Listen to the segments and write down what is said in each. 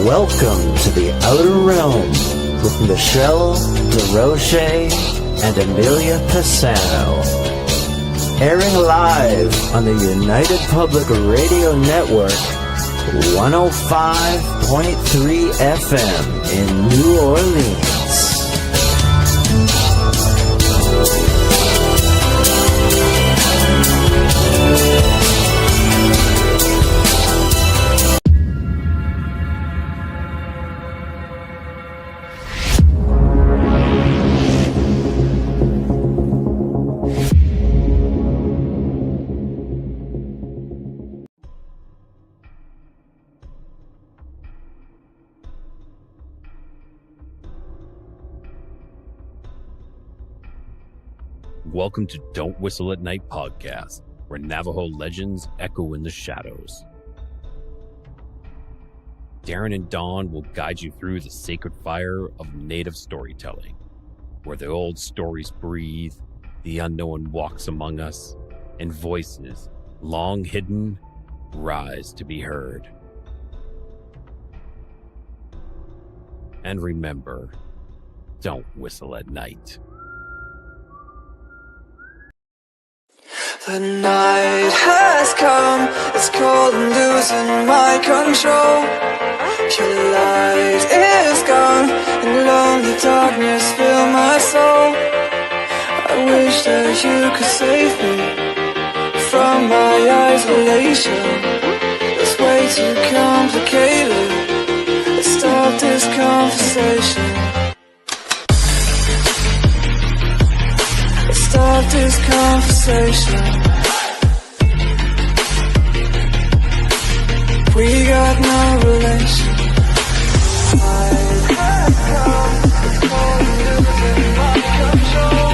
Welcome to the Outer Realm with Michelle DeRoche and Amelia Pisano. Airing live on the United Public Radio Network, 105.3 FM in New Orleans. Welcome to Don't Whistle at Night podcast, where Navajo legends echo in the shadows. Darren and Dawn will guide you through the sacred fire of native storytelling, where the old stories breathe, the unknown walks among us, and voices, long hidden, rise to be heard. And remember, don't whistle at night. The night has come, it's cold and losing my control. Your light is gone, and lonely darkness fill my soul. I wish that you could save me from my isolation. It's way too complicated. Let's stop this conversation. Stop this conversation. We got no relation. I have come, it's cold and losing my control.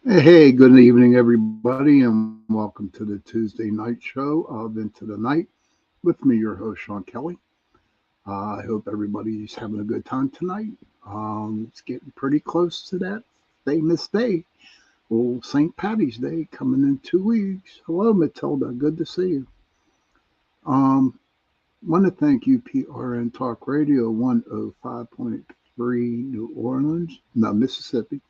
Hey, good evening, everybody, and welcome to the Tuesday night show of Into the Night with me, your host, Sean Kelly. I hope everybody's having a good time tonight. It's getting pretty close to that famous day, old St. Patty's Day, coming in 2 weeks. Hello, Matilda. Good to see you. Want to thank UPRN Talk Radio 105.3 New Orleans, Mississippi.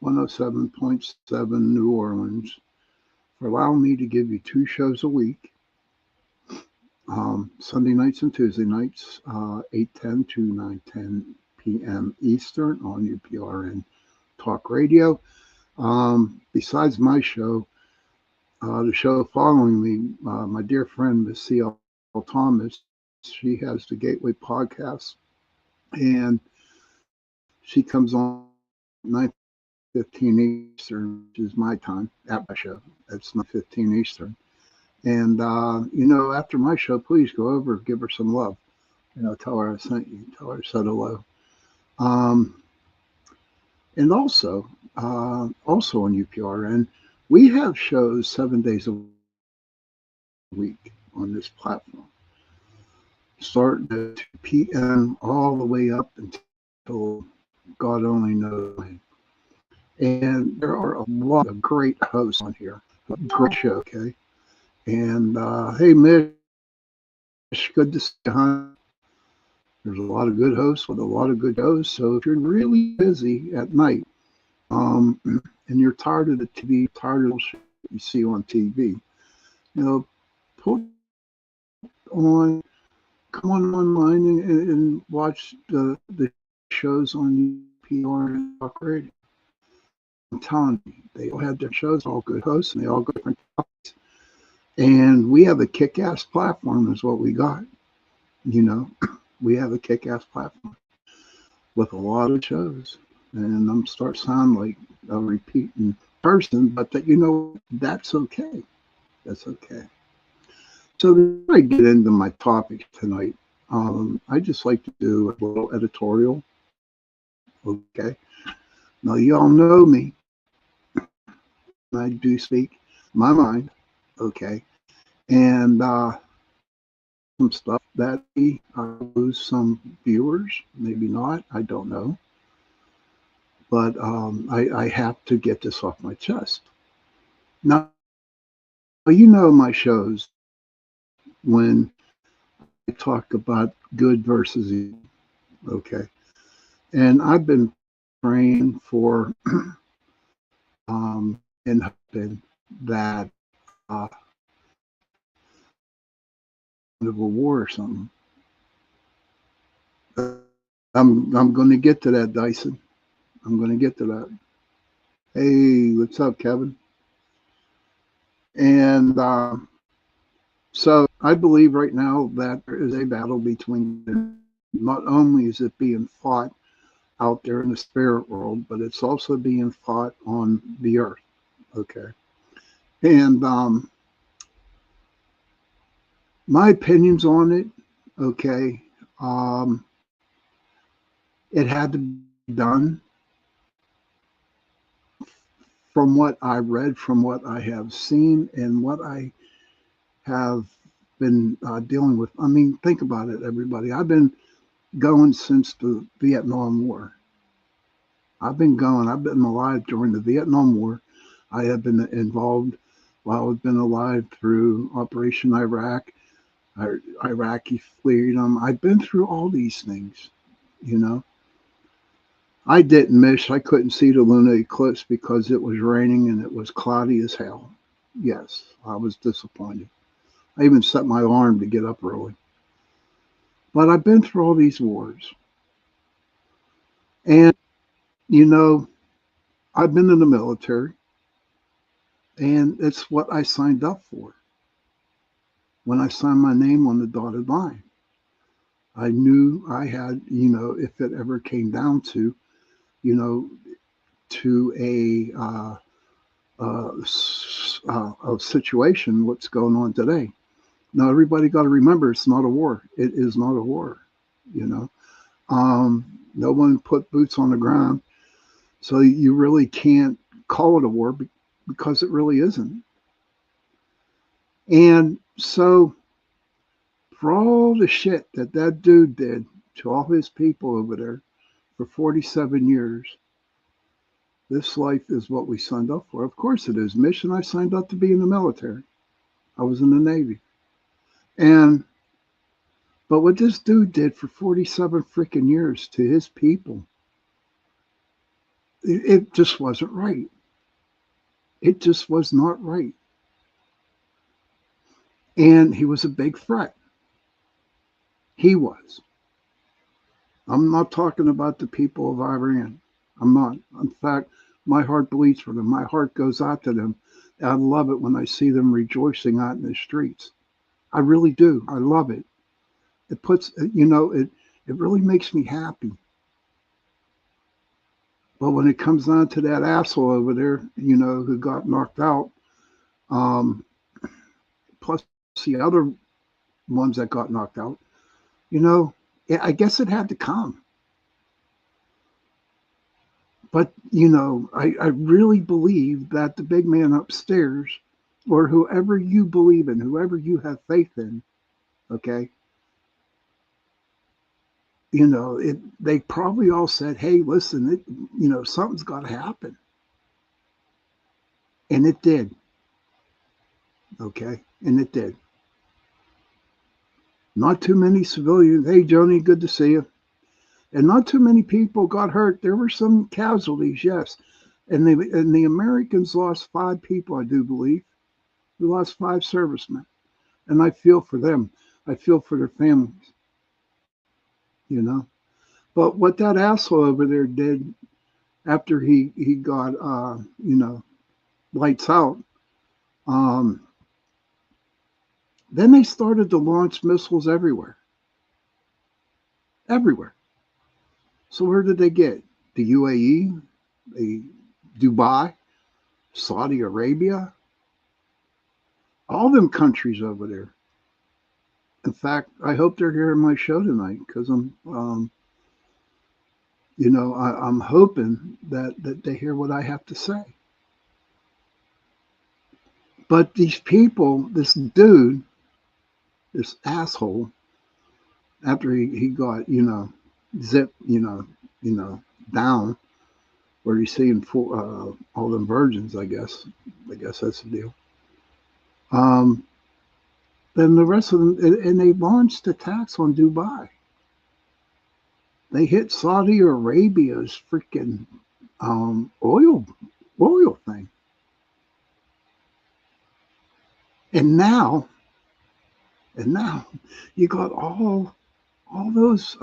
107.7 New Orleans for allowing me to give you 2 shows a week, Sunday nights and Tuesday nights, 8:10 to 9:10 p.m. Eastern on UPRN Talk Radio. Besides my show, the show following me, my dear friend Miss C.L. Thomas, she has the Gateway Podcast, and she comes on 9:15 Eastern, which is my time at my show. That's 9:15 Eastern. And, after my show, please go over, give her some love. Tell her I sent you. Tell her I said hello. And also on UPRN, we have shows 7 days a week on this platform, starting at 2 p.m. all the way up until God only knows when. And there are a lot of great hosts on here. Great show, okay? And hey, Mitch, good to see you, huh? There's a lot of good hosts with a lot of good shows. So if you're really busy at night, and you're tired of the TV, tired of the shit you see on TV, put on, come on online and watch the shows on UPRN Talk Radio. I'm telling you, they all have their shows, all good hosts, and they all go different topics. And we have a kick-ass platform is what we got. you know, we have a kick-ass platform with a lot of shows. And I'm start sounding like a repeating person, but that, that's okay. That's okay. So before I get into my topic tonight, I just like to do a little editorial. Okay. Now you all know me. I do speak my mind. Okay. And some stuff that I lose some viewers, maybe not. I don't know. But I have to get this off my chest. Now, my shows when I talk about good versus evil. Okay. And I've been praying for and hoping that of a war or something. I'm going to get to that, Dyson. I'm going to get to that. Hey, what's up, Kevin? And so I believe right now that there is a battle between, not only is it being fought out there in the spirit world, but it's also being fought on the earth. Okay. And my opinions on it, okay, it had to be done from what I read, from what I have seen, and what I have been dealing with. I mean, think about it, everybody. I've been going since the Vietnam War. I've been alive during the Vietnam War. I have been involved while I've been alive through Operation Iraq, Iraqi freedom. I've been through all these things, you know. I didn't miss. I couldn't see the lunar eclipse because it was raining and it was cloudy as hell. Yes, I was disappointed. I even set my alarm to get up early. But I've been through all these wars. And, you know, I've been in the military, and it's what I signed up for. When I signed my name on the dotted line, I knew I had, if it ever came down to, you know, to a situation, what's going on today. Now, everybody got to remember it's not a war. It is not a war, you know. No one put boots on the ground. So you really can't call it a war because it really isn't. And so, for all the shit that dude did to all his people over there for 47 years, this life is what we signed up for. Of course it is. Mission, I signed up to be in the military. I was in the Navy. And but what this dude did for 47 freaking years to his people, it just wasn't right. It just was not right. And he was a big threat. He was. I'm not talking about the people of Iran. I'm not. In fact, my heart bleeds for them. My heart goes out to them. I love it when I see them rejoicing out in the streets. I really do. I love it. It puts, it really makes me happy. But when it comes down to that asshole over there, who got knocked out, um, plus the other ones that got knocked out, I guess it had to come. But, I really believe that the big man upstairs, or whoever you believe in, whoever you have faith in, okay, they probably all said, hey, listen, something's got to happen. And it did. Okay. And it did. Not too many civilians. Hey, Joni, good to see you. And not too many people got hurt. There were some casualties, yes. And the Americans lost 5 people, I do believe. We lost 5 servicemen. And I feel for them. I feel for their families. But what that asshole over there did after he got lights out, then they started to launch missiles everywhere. everywhere. So where did they get? The UAE, the Dubai, Saudi Arabia, all them countries over there. In fact, I hope they're hearing my show tonight because I'm hoping that they hear what I have to say. But these people, this dude, this asshole, after he got, zip, down, where he's seeing all them virgins, I guess. I guess that's the deal. Um, then the rest of them, and they launched attacks on Dubai. They hit Saudi Arabia's freaking oil thing, and now you got all those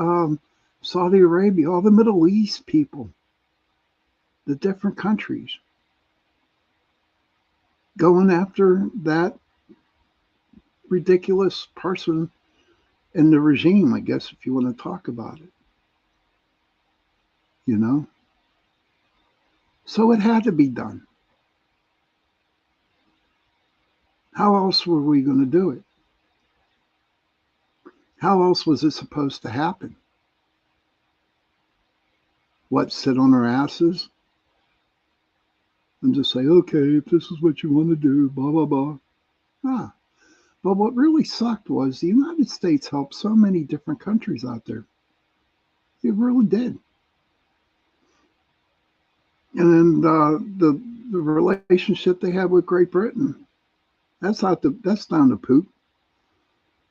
Saudi Arabia, all the Middle East people, the different countries going after that ridiculous person in the regime, I guess, if you want to talk about it, you know? So it had to be done. How else were we going to do it? How else was it supposed to happen? What, sit on our asses and just say, okay, if this is what you want to do, blah, blah, blah. Ah. But what really sucked was the United States helped so many different countries out there. It really did. And then the relationship they had with Great Britain, that's down the poop.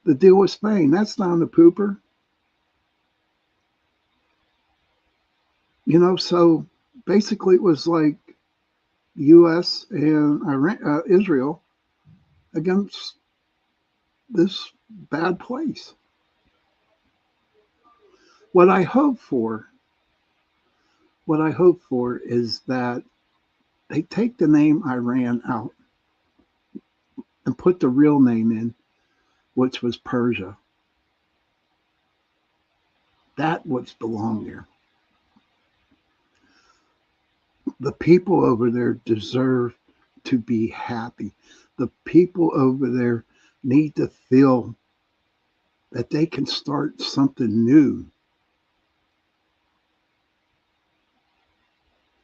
The deal with Spain, that's down the pooper. So basically it was like the U.S. and Israel against this bad place. What I hope for is that they take the name Iran out and put the real name in, which was Persia. That what belonged there. The people over there deserve to be happy. The people over there need to feel that they can start something new.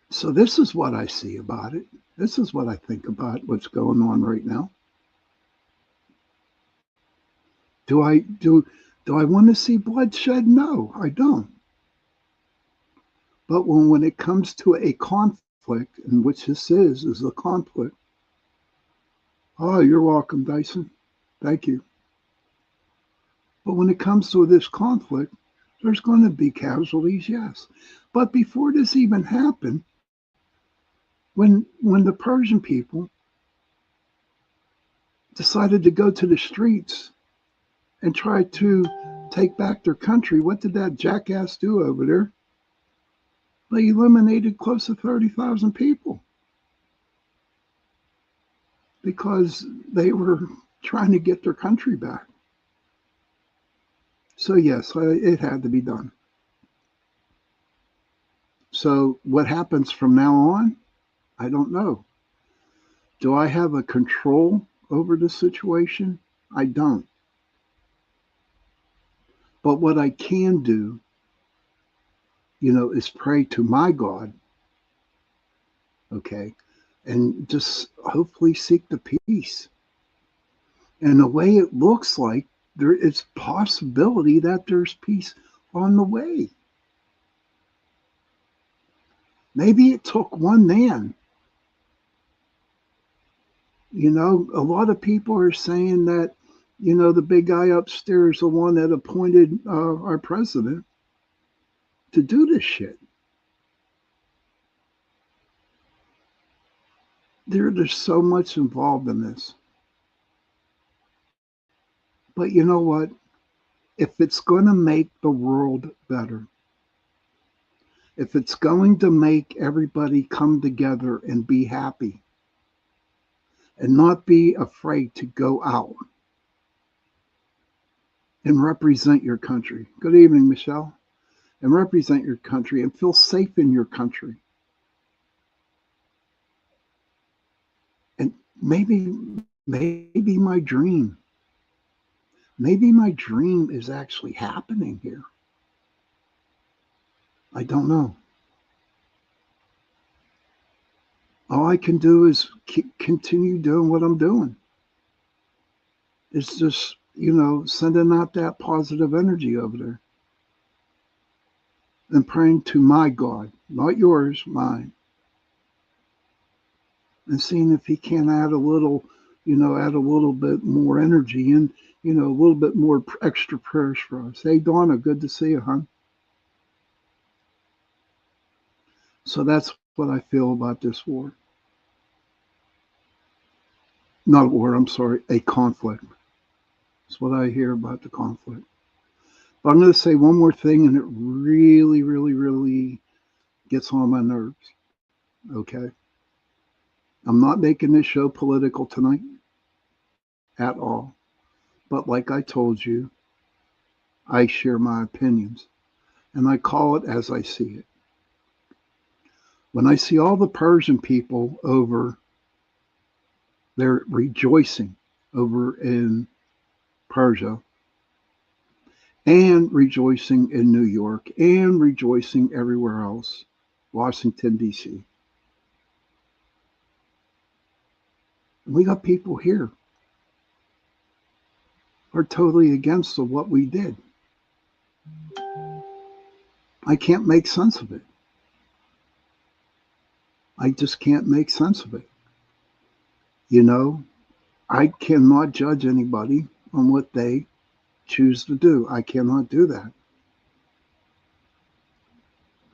So this is what I see about it. This is what I think about what's going on right now. Do I want to see bloodshed? No, I don't. But when it comes to a conflict, in which this is a conflict. Oh, you're welcome, Dyson. Thank you. But when it comes to this conflict, there's going to be casualties, yes. But before this even happened, when the Persian people decided to go to the streets and try to take back their country, what did that jackass do over there? They eliminated close to 30,000 people because they were trying to get their country back. So yes, it had to be done. So what happens from now on? I don't know. Do I have a control over the situation? I don't. But what I can do, is pray to my God, okay, and just hopefully seek the peace. And the way it looks like there is possibility that there's peace on the way. Maybe it took one man. A lot of people are saying that, the big guy upstairs, the one that appointed our president to do this shit. There's so much involved in this. But you know what? If it's going to make the world better, if it's going to make everybody come together and be happy and not be afraid to go out and represent your country. Good evening, Michelle. and represent your country and feel safe in your country. And maybe my dream is actually happening here. I don't know. All I can do is continue doing what I'm doing. It's just, sending out that positive energy over there and praying to my God, not yours, mine, and seeing if he can add add a little bit more energy and, a little bit more extra prayers for us. Hey, Donna, good to see you, hon. So that's what I feel about this war. Not a war, I'm sorry, a conflict. That's what I hear about the conflict. But I'm going to say one more thing, and it really, really, really gets on my nerves. Okay? I'm not making this show political tonight at all. But like I told you, I share my opinions, and I call it as I see it. When I see all the Persian people over, they're rejoicing over in Persia, and rejoicing in New York, and rejoicing everywhere else, Washington, D.C. We got people here who are totally against what we did. I can't make sense of it. I just can't make sense of it. I cannot judge anybody on what they choose to do. I cannot do that.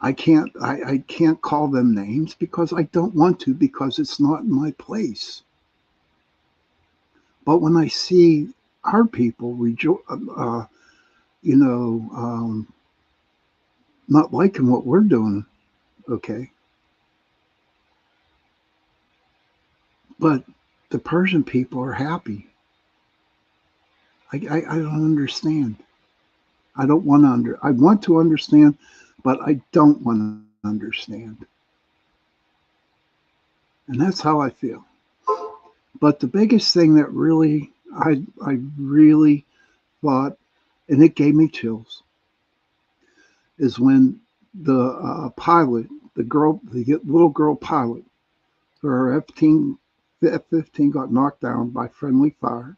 I can't call them names because I don't want to, because it's not my place. But when I see our people not liking what we're doing, okay, but the Persian people are happy. I don't understand. I don't want to I want to understand, but I don't want to understand. And that's how I feel. But the biggest thing that really I really thought, and it gave me chills, is when the pilot, the little girl pilot, her F-15 got knocked down by friendly fire,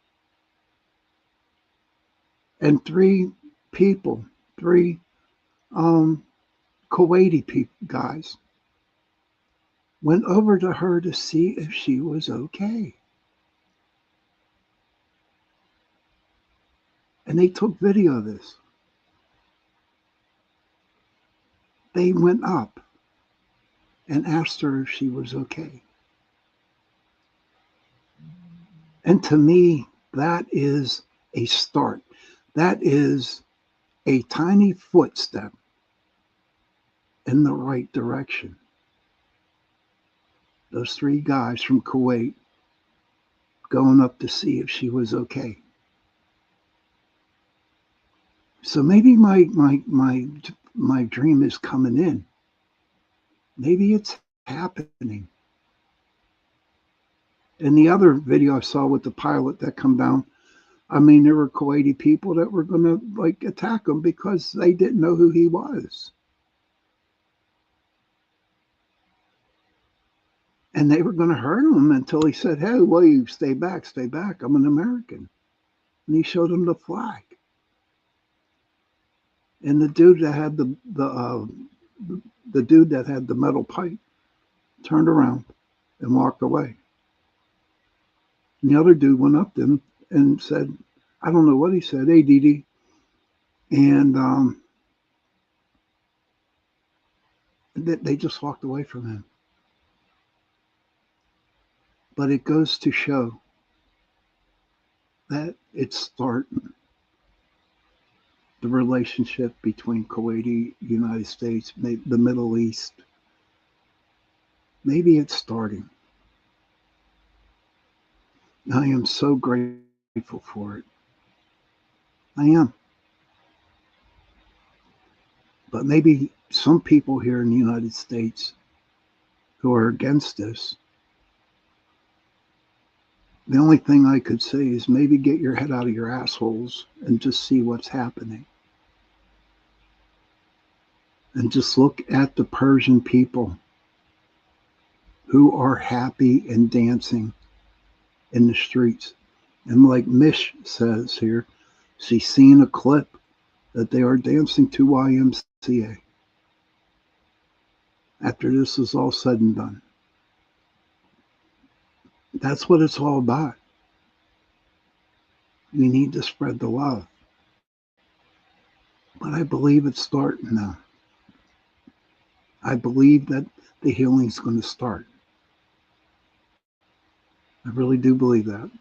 and three um, Kuwaiti guys, went over to her to see if she was okay. And they took video of this. They went up and asked her if she was okay. And to me, that is a start. That is a tiny footstep in the right direction. Those three guys from Kuwait going up to see if she was okay. So maybe my dream is coming in. Maybe it's happening. In the other video I saw with the pilot that come down, I mean, there were Kuwaiti people that were going to attack him because they didn't know who he was. And they were going to hurt him until he said, "Hey, well, you stay back, stay back. I'm an American." And he showed them the flag. And the dude that had the dude that had the metal pipe turned around and walked away. And the other dude went up to him and said, I don't know what he said, "Hey, Dee Dee." And they just walked away from him. But it goes to show that it's starting. The relationship between Kuwaiti, United States, the Middle East. Maybe it's starting. I am so grateful for it. I am. But maybe some people here in the United States who are against this, the only thing I could say is maybe get your head out of your assholes and just see what's happening. And just look at the Persian people who are happy and dancing in the streets. And like Mish says here, she's seen a clip that they are dancing to YMCA after this is all said and done. That's what it's all about. We need to spread the love. But I believe it's starting now. I believe that the healing's going to start. I really do believe that.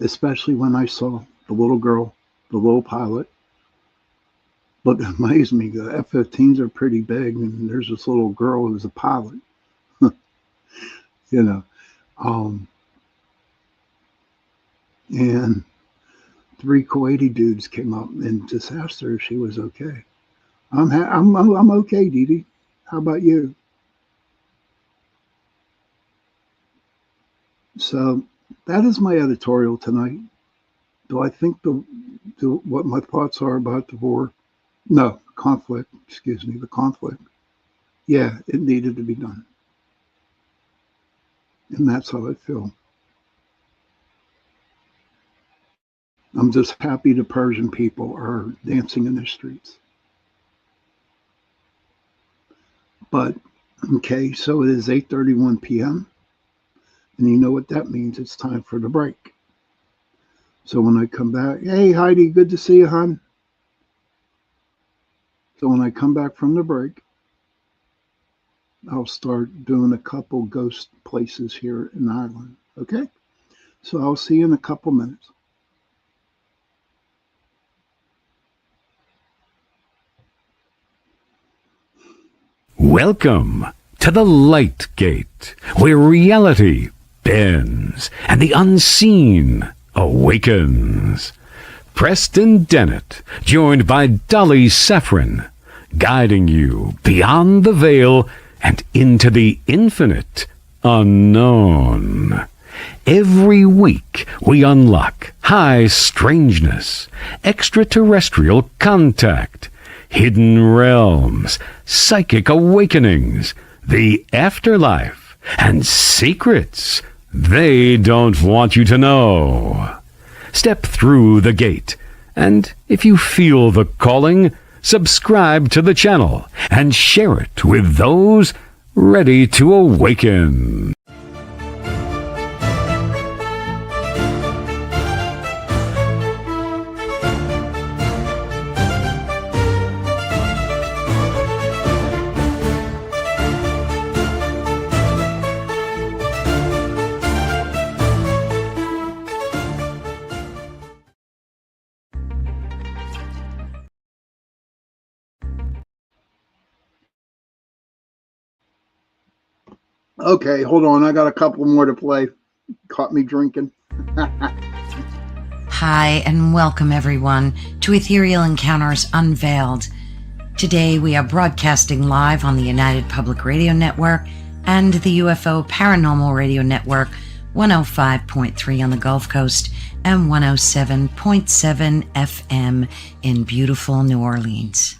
Especially when I saw the little girl, the little pilot. But it amazed me, the F-15s are pretty big, and there's this little girl who's a pilot. you know, and 3 Kuwaiti dudes came up and just asked her if she was okay. I'm okay, Dee Dee. How about you? So that is my editorial tonight. Do I think what my thoughts are about the war? No, conflict. Excuse me, the conflict. Yeah, it needed to be done, and that's how I feel. I'm just happy the Persian people are dancing in the streets. But okay, so it is 8:31 p.m. and you know what that means? It's time for the break. So when I come back, hey Heidi, good to see you, hon. So when I come back from the break, I'll start doing a couple ghost places here in Ireland. Okay? So I'll see you in a couple minutes. Welcome to the Light Gate, where reality bends and the unseen awakens. Preston Dennett, joined by Dolly Saffron, guiding you beyond the veil and into the infinite unknown. Every week we unlock high strangeness, extraterrestrial contact, hidden realms, psychic awakenings, the afterlife, and secrets they don't want you to know. Step through the gate, and if you feel the calling, subscribe to the channel and share it with those ready to awaken. Okay, hold on. I got a couple more to play. Caught me drinking. Hi, and welcome everyone to Ethereal Encounters Unveiled. Today we are broadcasting live on the United Public Radio Network and the UFO Paranormal Radio Network, 105.3 on the Gulf Coast and 107.7 FM in beautiful New Orleans.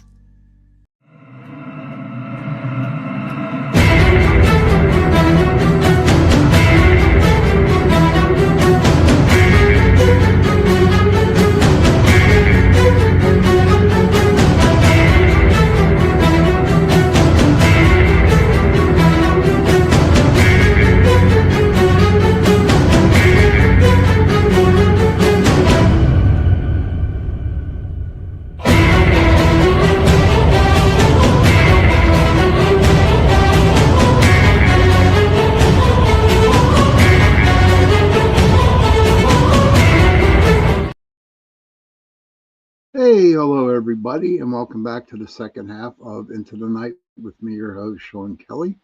Hey, hello everybody, and welcome back to the second half of Into the Night with me, your host, Sean Kelly.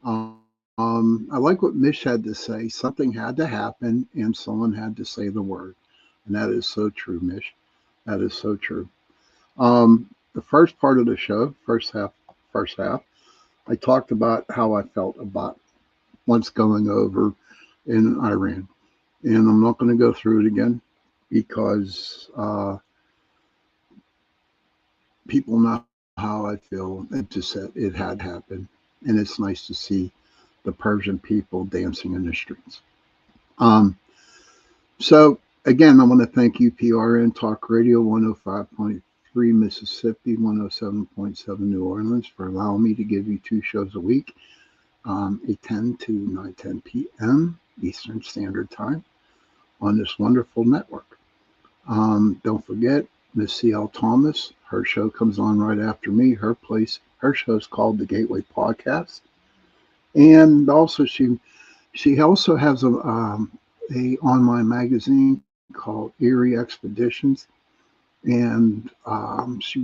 I like what Mish had to say. Something had to happen, and someone had to say the word. And that is so true, Mish. That is so true. the first part of the show, first half, I talked about how I felt about what's going over in Iran. And I'm not going to go through it again because people know how I feel. It just said it had happened. And it's nice to see the Persian people dancing in the streets. Um, so, again, I want to thank UPRN Talk Radio 105.3 Mississippi, 107.7 New Orleans for allowing me to give you 2 shows a week, 8:10 to 9:10 p.m. Eastern Standard Time on this wonderful network. Don't forget, Miss C.L. Thomas, her show comes on right after me. Her show's called The Gateway Podcast. And also she also has a online magazine called Eerie Expeditions. And she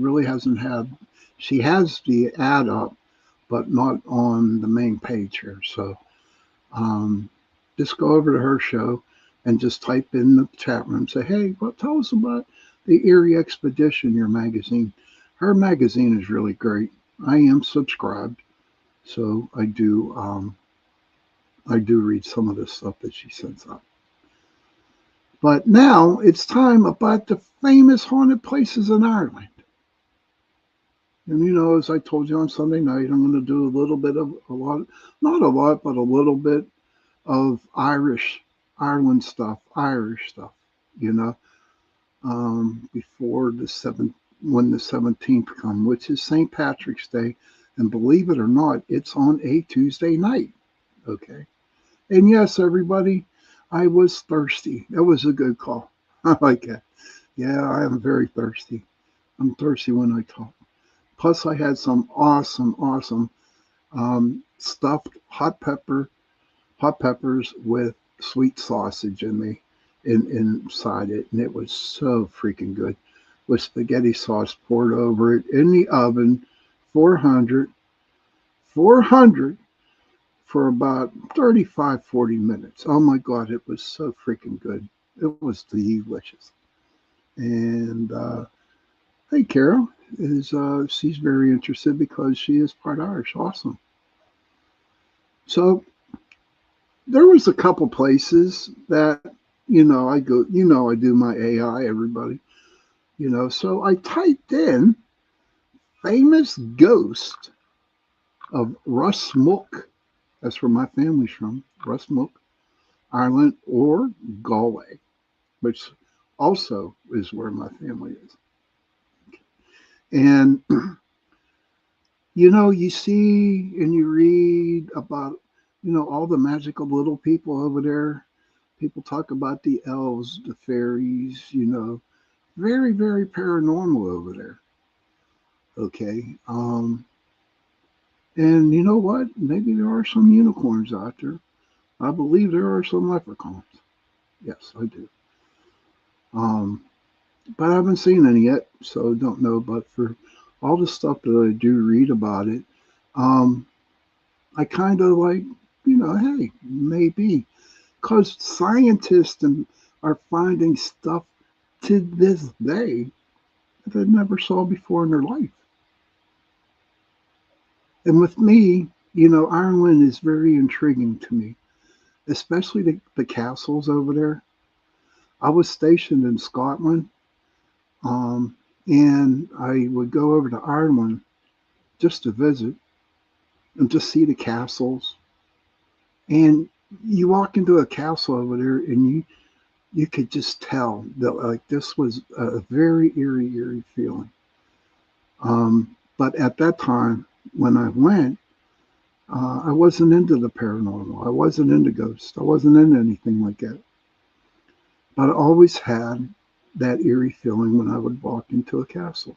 has the ad up, but not on the main page here. So just go over to her show and just type in the chat room, say, hey, tell us about the Eerie Expedition, your magazine. Her magazine is really great. I am subscribed, so I do read some of the stuff that she sends out. But now it's time about the famous haunted places in Ireland. And as I told you on Sunday night, I'm going to do a little bit of not a lot, but a little bit of Ireland stuff, Irish stuff, before when the 17th come, which is St. Patrick's Day. And believe it or not, it's on a Tuesday night. Okay. And yes, everybody, I was thirsty. That was a good call. I like that. Yeah, I am very thirsty. I'm thirsty when I talk. Plus, I had some awesome stuffed hot peppers with sweet sausage inside it, and it was so freaking good, with spaghetti sauce poured over it in the oven, 400 for about 35-40 minutes. Oh my God, it was so freaking good. It was delicious. And hey, Carol she's very interested because she is part Irish. Awesome. So there was a couple places that I go. I do my AI. Everybody, So I typed in famous ghost of Russmook. That's where my family's from, Russmook, Ireland, or Galway, which also is where my family is. And, you see and you read about, all the magical little people over there. People talk about the elves, the fairies, very, very paranormal over there. Okay. And you know what? Maybe there are some unicorns out there. I believe there are some leprechauns. Yes, I do. But I haven't seen any yet, so don't know. But for all the stuff that I do read about it, I kind of like, hey, maybe. Because scientists are finding stuff to this day that they never saw before in their life. And with me, Ireland is very intriguing to me, especially the castles over there. I was stationed in Scotland, and I would go over to Ireland just to visit and just see the castles. And you walk into a castle over there, and you could just tell that like this was a very eerie feeling. But at that time, when I went, I wasn't into the paranormal. I wasn't into ghosts. I wasn't into anything like that. But I always had that eerie feeling when I would walk into a castle.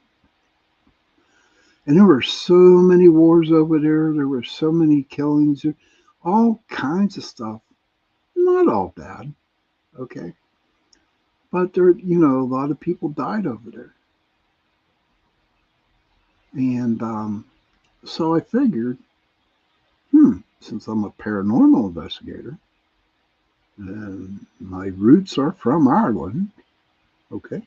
And there were so many wars over there. There were so many killings, all kinds of stuff. Not all bad, okay? But there, a lot of people died over there. And so I figured, since I'm a paranormal investigator, and my roots are from Ireland, okay,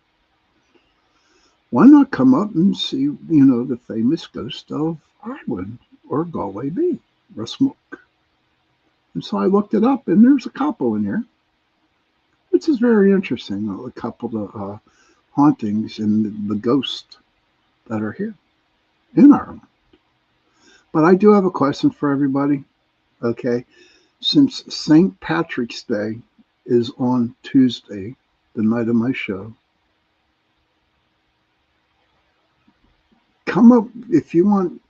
why not come up and see, the famous ghost of Ireland or Galway Bay, Rusmuk? And so I looked it up, and there's a couple in here, which is very interesting. A couple of hauntings and the ghosts that are here in Ireland. But I do have a question for everybody. Okay, since St. Patrick's Day is on Tuesday, the night of my show, come up if you want.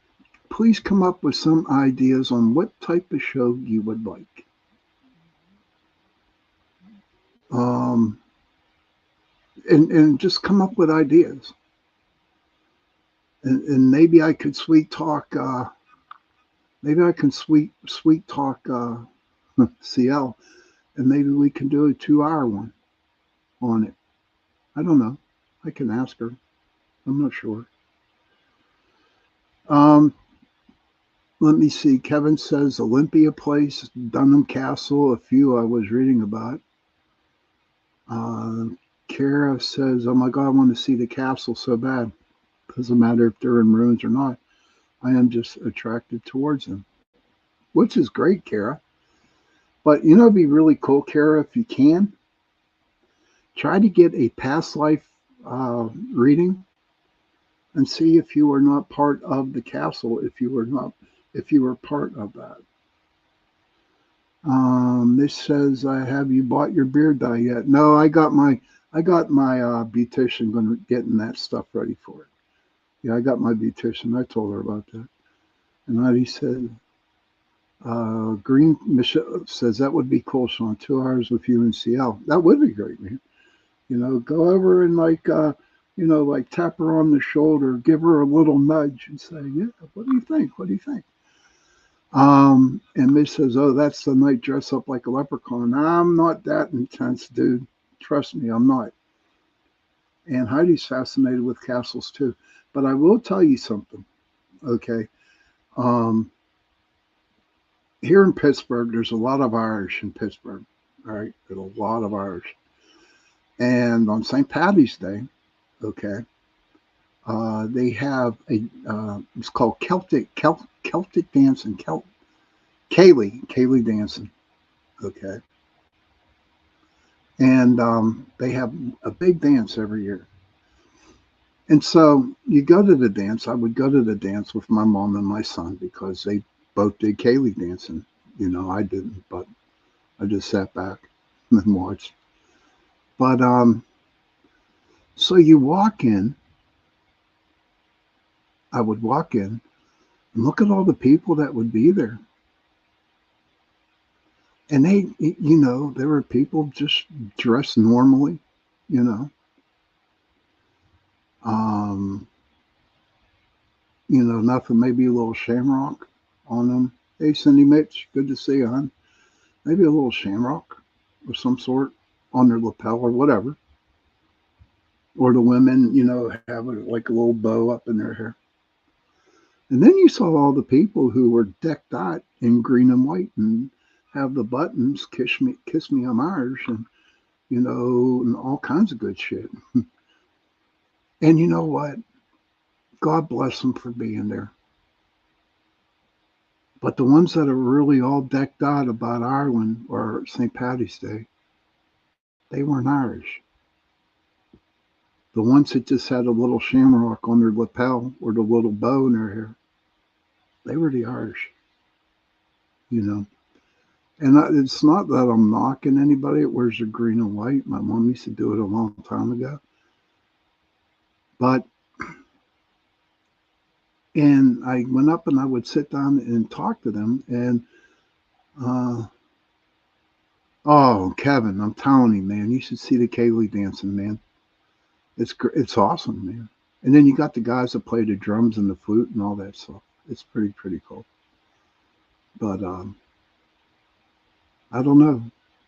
Please come up with some ideas on what type of show you would like. Um, and just come up with ideas. And maybe I could sweet talk. Maybe I can sweet talk CL, and maybe we can do a 2 hour one on it. I don't know. I can ask her. I'm not sure. Um, Let me see. Kevin says Olympia Place, Dunham Castle, a few I was reading about. Uh, Kara says, oh my God, I want to see the castle so bad. Doesn't matter if they're in ruins or not. I am just attracted towards them, which is great, Kara. But it'd be really cool, Kara, if you can. Try to get a past life reading and see if you were not part of the castle, if you were part of that. This says, have you bought your beard dye yet? No, I got my beautician going to getting that stuff ready for it. Yeah, I got my beautician. I told her about that. And he said, Green Michelle says that would be cool, Sean. 2 hours with you in CL. That would be great, man. Go over and like tap her on the shoulder, give her a little nudge and say, yeah, what do you think? What do you think? And Miss says, oh, that's the night dress up like a leprechaun. I'm not that intense, dude. Trust me, I'm not. And Heidi's fascinated with castles too. But I will tell you something, okay? Here in Pittsburgh, there's a lot of Irish in Pittsburgh, all right? There's a lot of Irish. And on St. Patty's Day, okay, they have it's called Celtic dancing, Cayley dancing, okay, and they have a big dance every year. And so you go to the dance. I would go to the dance with my mom and my son because they both did Cayley dancing. I didn't, but I just sat back and watched. But so you walk in. I would walk in and look at all the people that would be there. And there were people just dressed normally, you know. Um, nothing, maybe a little shamrock on them. Hey, Cindy Mitch, good to see you, hon. Maybe a little shamrock of some sort on their lapel or whatever. Or the women, have like a little bow up in their hair. And then you saw all the people who were decked out in green and white and have the buttons, kiss me, I'm Irish, and and all kinds of good shit. And you know what? God bless them for being there. But the ones that are really all decked out about Ireland or St. Patty's Day, they weren't Irish. The ones that just had a little shamrock on their lapel or the little bow in their hair, they were the Irish, And it's not that I'm knocking anybody that wears the green and white. My mom used to do it a long time ago. And I went up and I would sit down and talk to them. And, Kevin, I'm telling you, man, you should see the Cayley dancing, man. It's awesome, man. And then you got the guys that play the drums and the flute and all that stuff. It's pretty cool. But I don't know.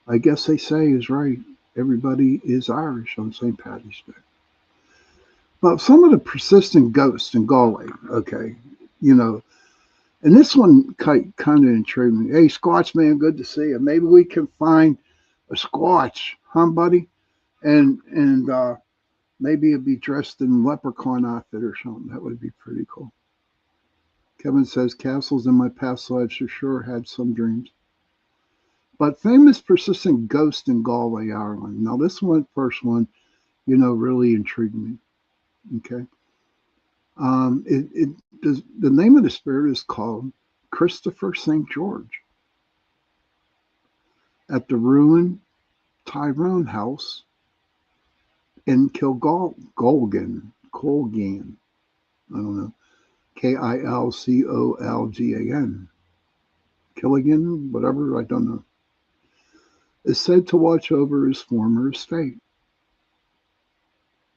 I guess they say is right. Everybody is Irish on St. Patty's Day. But some of the persistent ghosts in Galway, okay, and this one kind of intrigued me. Hey, Squatch man, good to see you. Maybe we can find a Squatch, huh, buddy? And Maybe it'd be dressed in leprechaun outfit or something. That would be pretty cool. Kevin says, castles in my past lives for sure had some dreams. But famous persistent ghost in Galway, Ireland. Now this one, first one, really intrigued me. Okay. It does, the name of the spirit is called Christopher St. George at the ruined Tyrone House in Colgan. I don't know. Kilcolgan. Killigan, whatever, I don't know. Is said to watch over his former estate.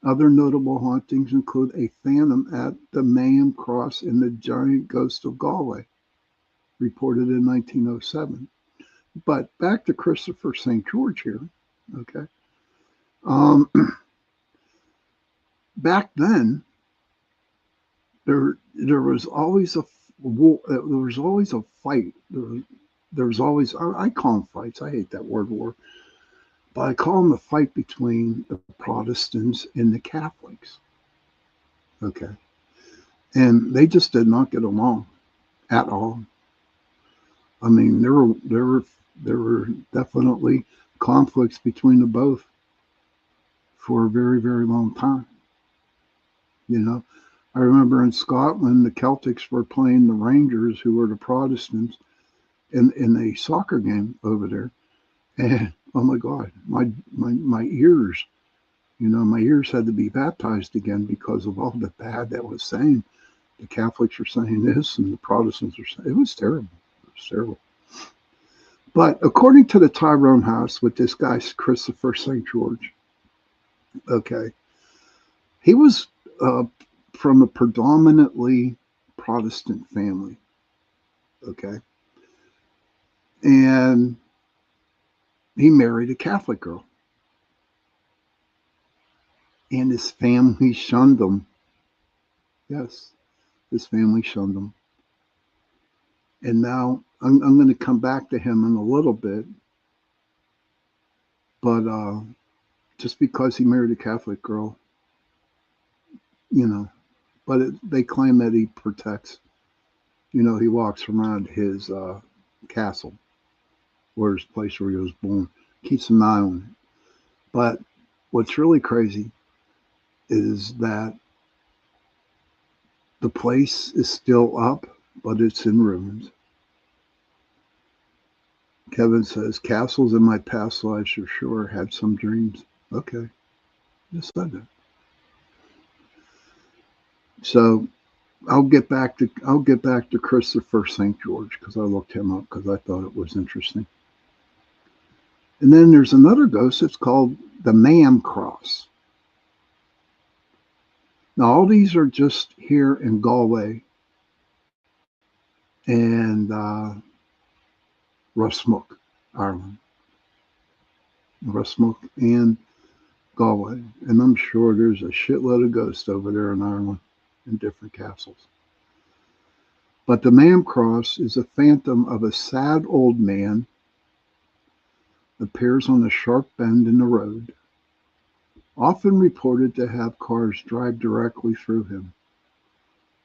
Other notable hauntings include a phantom at the Mayhem Cross and the giant ghost of Galway, reported in 1907. But back to Christopher St. George here, okay? Um, Back then, there was always a fight. There was always, I call them fights. I hate that word war, but I call them a fight between the Protestants and the Catholics. Okay, and they just did not get along at all. I mean, there were definitely conflicts between the both for a very, very long time. You know, I remember in Scotland, the Celtics were playing the Rangers, who were the Protestants, in a soccer game over there. And oh my God, my ears, my ears had to be baptized again because of all the bad that was saying. The Catholics were saying this, and the Protestants were saying it was terrible. It was terrible. But according to the Tyrone House with this guy Christopher St. George, okay, he was from a predominantly Protestant family, okay, and he married a Catholic girl, and his family shunned him. Yes, his family shunned him. And now I'm going to come back to him in a little bit, but just because he married a Catholic girl, but they claim that he protects, he walks around his castle, or his place where he was born, keeps an eye on it. But what's really crazy is that the place is still up, but it's in ruins. Kevin says, castles in my past lives for sure had some dreams. Okay, just said that. So I'll get back to Christopher St. George because I looked him up because I thought it was interesting. And then there's another ghost. It's called the Mayhem Cross. Now all these are just here in Galway and Russmook, Ireland. Russmook and Galway. And I'm sure there's a shitload of ghosts over there in Ireland in different castles. But the Mayhem Cross is a phantom of a sad old man, appears on a sharp bend in the road, often reported to have cars drive directly through him.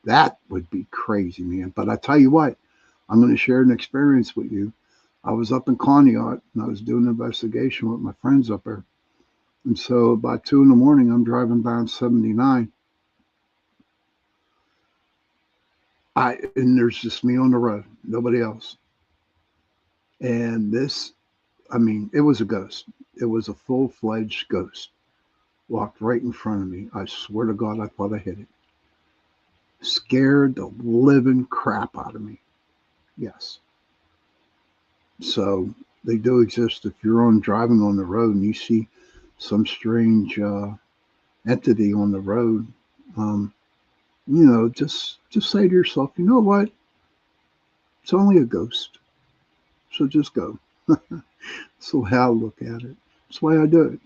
That would be crazy, man. But I tell you what, I'm going to share an experience with you. I was up in Conneaut and I was doing an investigation with my friends up there. And so about 2 a.m, I'm driving down 79. And there's just me on the road, nobody else. And it was a ghost. It was a full-fledged ghost. Walked right in front of me. I swear to God, I thought I hit it. Scared the living crap out of me. Yes. So they do exist. If you're driving on the road and you see some strange entity on the road, just say to yourself, you know what? It's only a ghost. So just go. That's the way I look at it. That's the way I do it.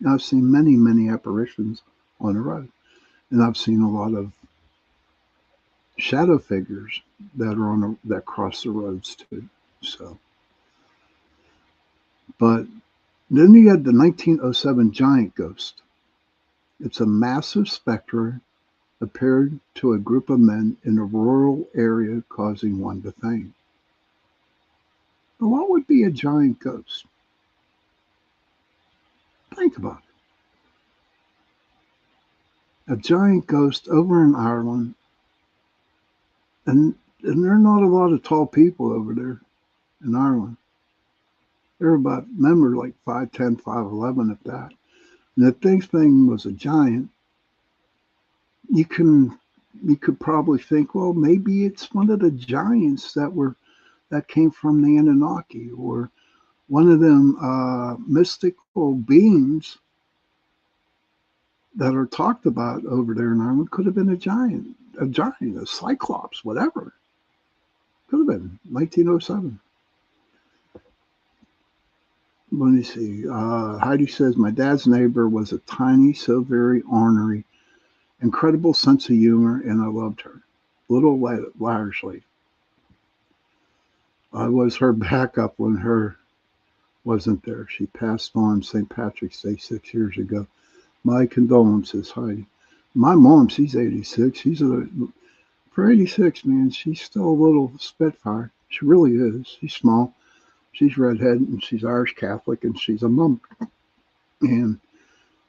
Now, I've seen many, many apparitions on the road. And I've seen a lot of shadow figures that cross the roads too. So, but then you had the 1907 giant ghost. It's a massive spectre appeared to a group of men in a rural area, causing one to faint. But what would be a giant ghost? Think about it. A giant ghost over in Ireland, and there are not a lot of tall people over there in Ireland. They're about, remember, like 5'10", 5'11", if that. And if this thing was a giant, you could probably think, well, maybe it's one of the giants that came from the Anunnaki, or one of them mystical beings that are talked about over there in Ireland. Could have been a cyclops, whatever. Could have been 1907. Let me see. Heidi says, my dad's neighbor was a tiny, so very ornery, incredible sense of humor, and I loved her. Little Larsley. I was her backup when her wasn't there. She passed on St. Patrick's Day 6 years ago. My condolences, Heidi. My mom, she's 86. For 86, man, she's still a little spitfire. She really is. She's small. She's redhead, and she's Irish Catholic, and she's a monk. And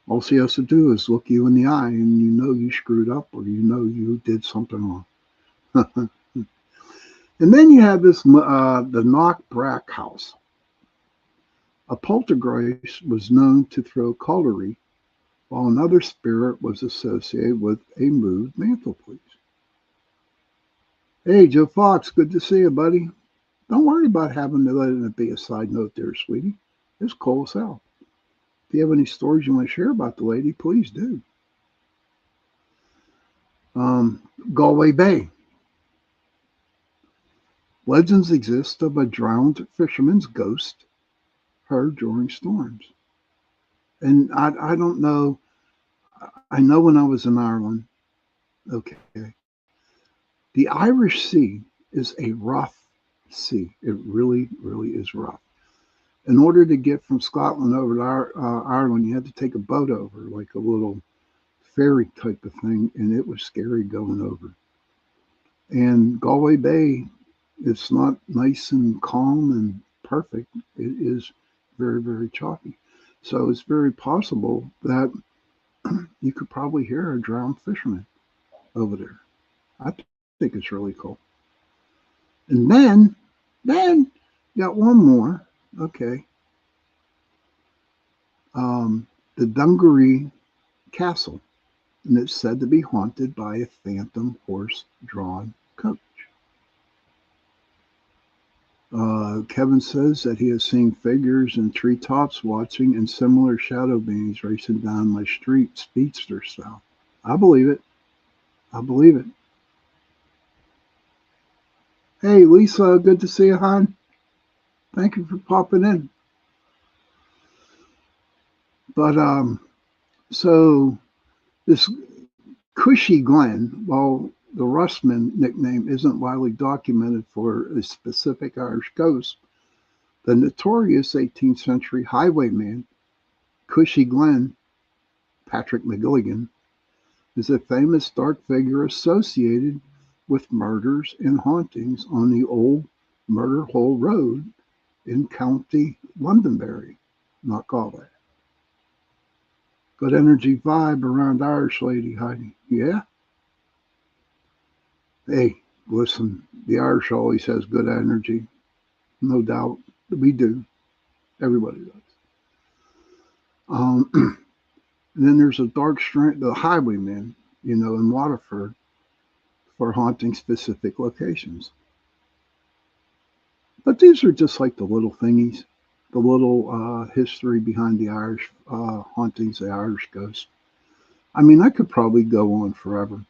all she has to do is look you in the eye, and you know you screwed up, or you know you did something wrong. And then you have this, the Knockbrack house. A poltergeist was known to throw cautery, while another spirit was associated with a moved mantelpiece. Hey, Joe Fox, good to see you, buddy. Don't worry about having to let it be a side note there, sweetie. It's cool as hell. If you have any stories you want to share about the lady, please do. Galway Bay. Legends exist of a drowned fisherman's ghost heard during storms. And I don't know. I know when I was in Ireland, okay, the Irish Sea is a rough sea. It really, really is rough. In order to get from Scotland over to Ireland, you had to take a boat over, like a little ferry type of thing, and it was scary going over. And Galway Bay, it's not nice and calm and perfect. It is very, very choppy. So it's very possible that you could probably hear a drowned fisherman over there. I think it's really cool. And then you got one more. Okay. The Dungaree Castle, and it's said to be haunted by a phantom horse-drawn coach. Kevin says that he has seen figures in treetops watching and similar shadow beings racing down my street, speedster style. I believe it. I believe it. Hey, Lisa, good to see you, hon. Thank you for popping in. But so this Cushy Glen, while the Russman nickname isn't widely documented for a specific Irish ghost, the notorious 18th century highwayman Cushy Glen, Patrick McGilligan, is a famous dark figure associated with murders and hauntings on the old Murder Hole Road in County Londonderry, not Galway. Good energy vibe around Irish lady, Heidi. Yeah? Hey, listen, the Irish always has good energy. No doubt. We do. Everybody does. And then there's a dark strength, the highwaymen, in Waterford for haunting specific locations. But these are just like the little thingies, the little history behind the Irish hauntings, the Irish ghosts. I mean, I could probably go on forever.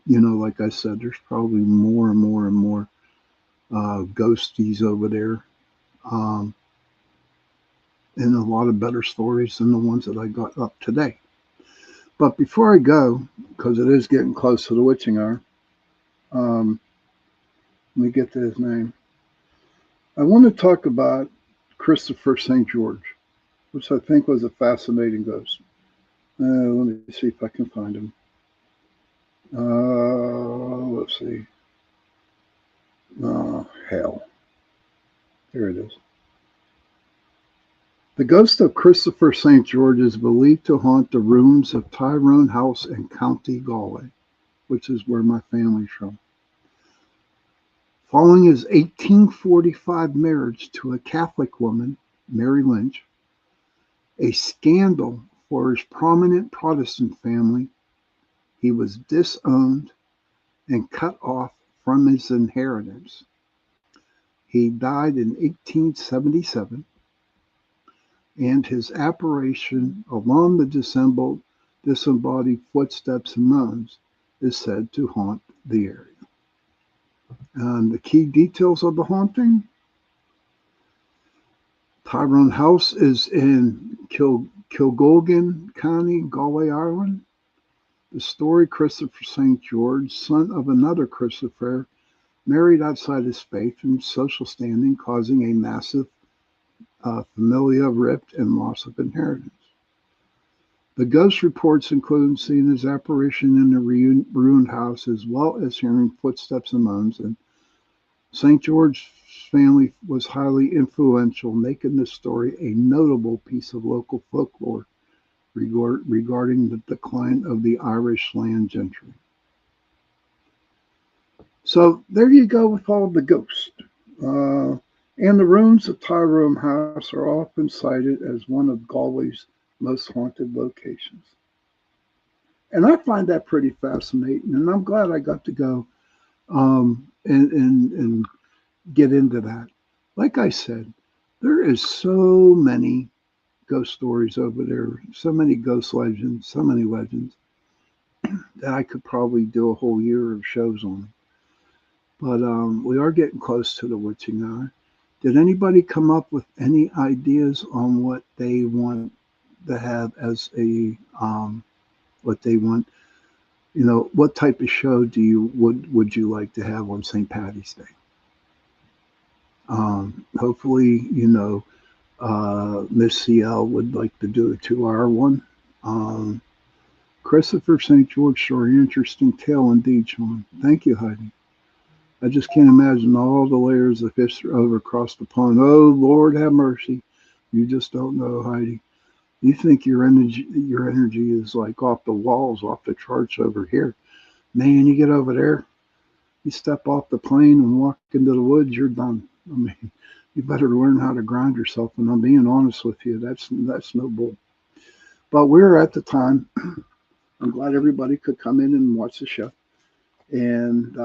Like I said, there's probably more and more and more ghosties over there. And a lot of better stories than the ones that I got up today. But before I go, because it is getting close to the witching hour, let me get to his name. I want to talk about Christopher St. George, which I think was a fascinating ghost. Let me see if I can find him. Let's see. Oh, hell. There it is. The ghost of Christopher St. George is believed to haunt the rooms of Tyrone House in County Galway, which is where my family's from. Following his 1845 marriage to a Catholic woman, Mary Lynch, a scandal for his prominent Protestant family, he was disowned and cut off from his inheritance. He died in 1877, and his apparition along the disembodied footsteps and moans is said to haunt the area. And the key details of the haunting: Tyrone House is in Kilgolgan County, Galway, Ireland. The story: Christopher St. George, son of another Christopher, married outside his faith and social standing, causing a massive familial rift and loss of inheritance. The ghost reports include seeing his apparition in the ruined house, as well as hearing footsteps and moans. And St. George's family was highly influential, making this story a notable piece of local folklore regarding the decline of the Irish land gentry. So there you go with all the ghosts. And the ruins of Tyrone House are often cited as one of Galway's most haunted locations. And I find that pretty fascinating, and I'm glad I got to go and get into that. Like I said, there is so many ghost stories over there, so many ghost legends, so many legends that I could probably do a whole year of shows on. But we are getting close to the witching hour. Did anybody come up with any ideas on what they want to have as a what they want? What type of show would you like to have on St. Patty's Day? Hopefully, Miss CL would like to do a 2-hour one. Christopher St. George story, interesting tale indeed, Sean. Thank you, Heidi. I just can't imagine all the layers of history over across the pond. Oh, Lord have mercy. You just don't know, Heidi. You think your energy is like off the walls, off the charts over here. Man, you get over there, you step off the plane and walk into the woods, you're done. I mean, you better learn how to ground yourself. And I'm being honest with you, that's no bull. But we're at the time. I'm glad everybody could come in and watch the show. And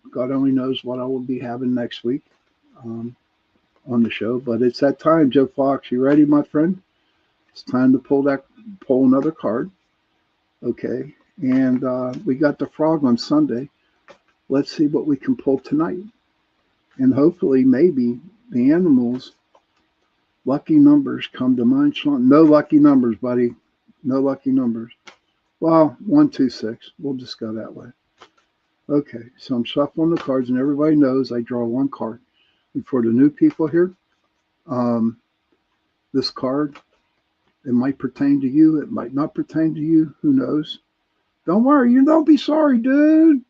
God only knows what I will be having next week on the show. But it's that time, Joe Fox. You ready, my friend? It's time to pull another card. Okay. And we got the frog on Sunday. Let's see what we can pull tonight. And hopefully, maybe the animals' lucky numbers come to mind, Sean. No lucky numbers, buddy. No lucky numbers. Well, 1, 2, 6. We'll just go that way. Okay, so I'm shuffling the cards, and everybody knows I draw one card. And for the new people here, this card, it might pertain to you. It might not pertain to you. Who knows? Don't worry. You don't be sorry, dude.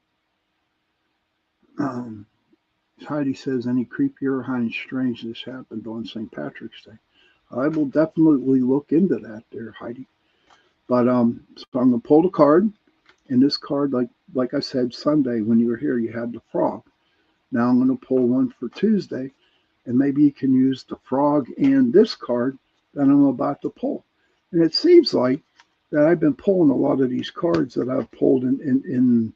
Heidi says, any creepy or hiding strangeness happened on St. Patrick's Day. I will definitely look into that there, Heidi. But so I'm going to pull the card. And this card, like I said, Sunday when you were here, you had the frog. Now I'm going to pull one for Tuesday, and maybe you can use the frog and this card that I'm about to pull. And it seems like that I've been pulling a lot of these cards that I've pulled in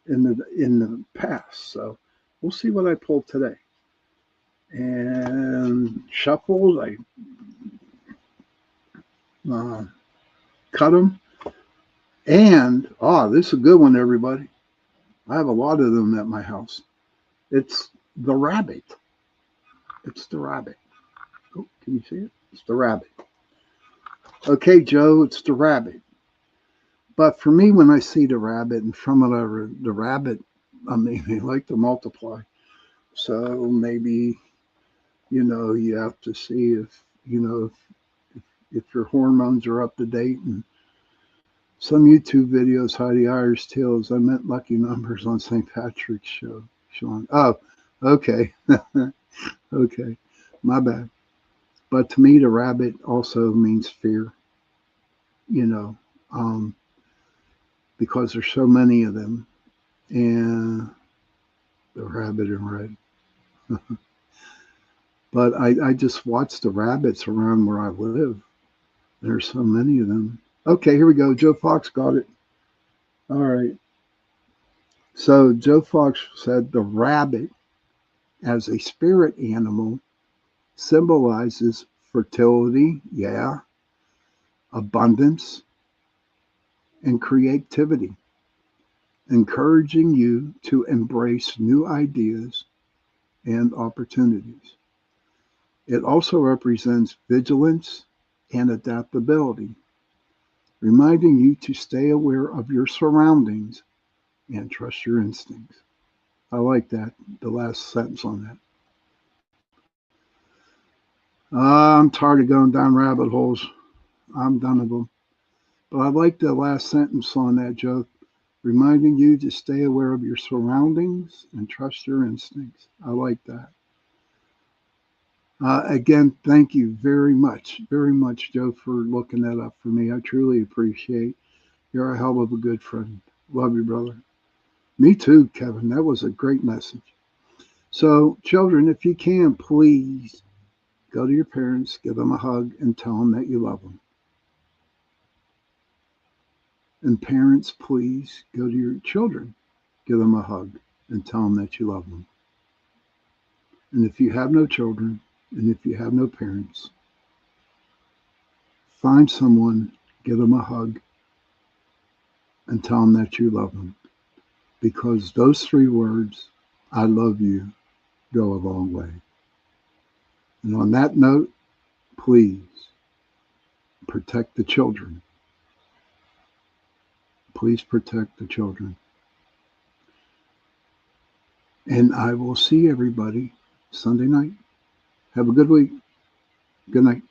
the past. So we'll see what I pull today. And shuffled, I cut them. And, this is a good one, everybody. I have a lot of them at my house. It's the rabbit. It's the rabbit. Oh, can you see it? It's the rabbit. Okay, Joe, it's the rabbit. But for me, when I see the rabbit and from it, the rabbit, I mean, they like to multiply. So maybe, you have to see if your hormones are up to date and Some YouTube videos, Heidi Irish Tales. I meant lucky numbers on St. Patrick's show, Sean. Oh, okay. Okay. My bad. But to me, the rabbit also means fear, you know, um, because there's so many of them. And the rabbit in red. But I just watch the rabbits around where I live. There's so many of them. Okay, here we go. Joe Fox got it. All right. So Joe Fox said the rabbit as a spirit animal symbolizes fertility, yeah, abundance, and creativity, encouraging you to embrace new ideas and opportunities. It also represents vigilance and adaptability, reminding you to stay aware of your surroundings and trust your instincts. I like that, the last sentence on that. I'm tired of going down rabbit holes. I'm done with them. But I like the last sentence on that, Joe, reminding you to stay aware of your surroundings and trust your instincts. I like that. Again, thank you very much, Joe, for looking that up for me. I truly appreciate. You're a hell of a good friend. Love you, brother. Me too, Kevin. That was a great message. So, children, if you can, please go to your parents, give them a hug, and tell them that you love them. And parents, please go to your children, give them a hug, and tell them that you love them. And if you have no children, and if you have no parents, find someone, give them a hug, and tell them that you love them. Because those three words, I love you, go a long way. And on that note, please protect the children. Please protect the children. And I will see everybody Sunday night. Have a good week. Good night.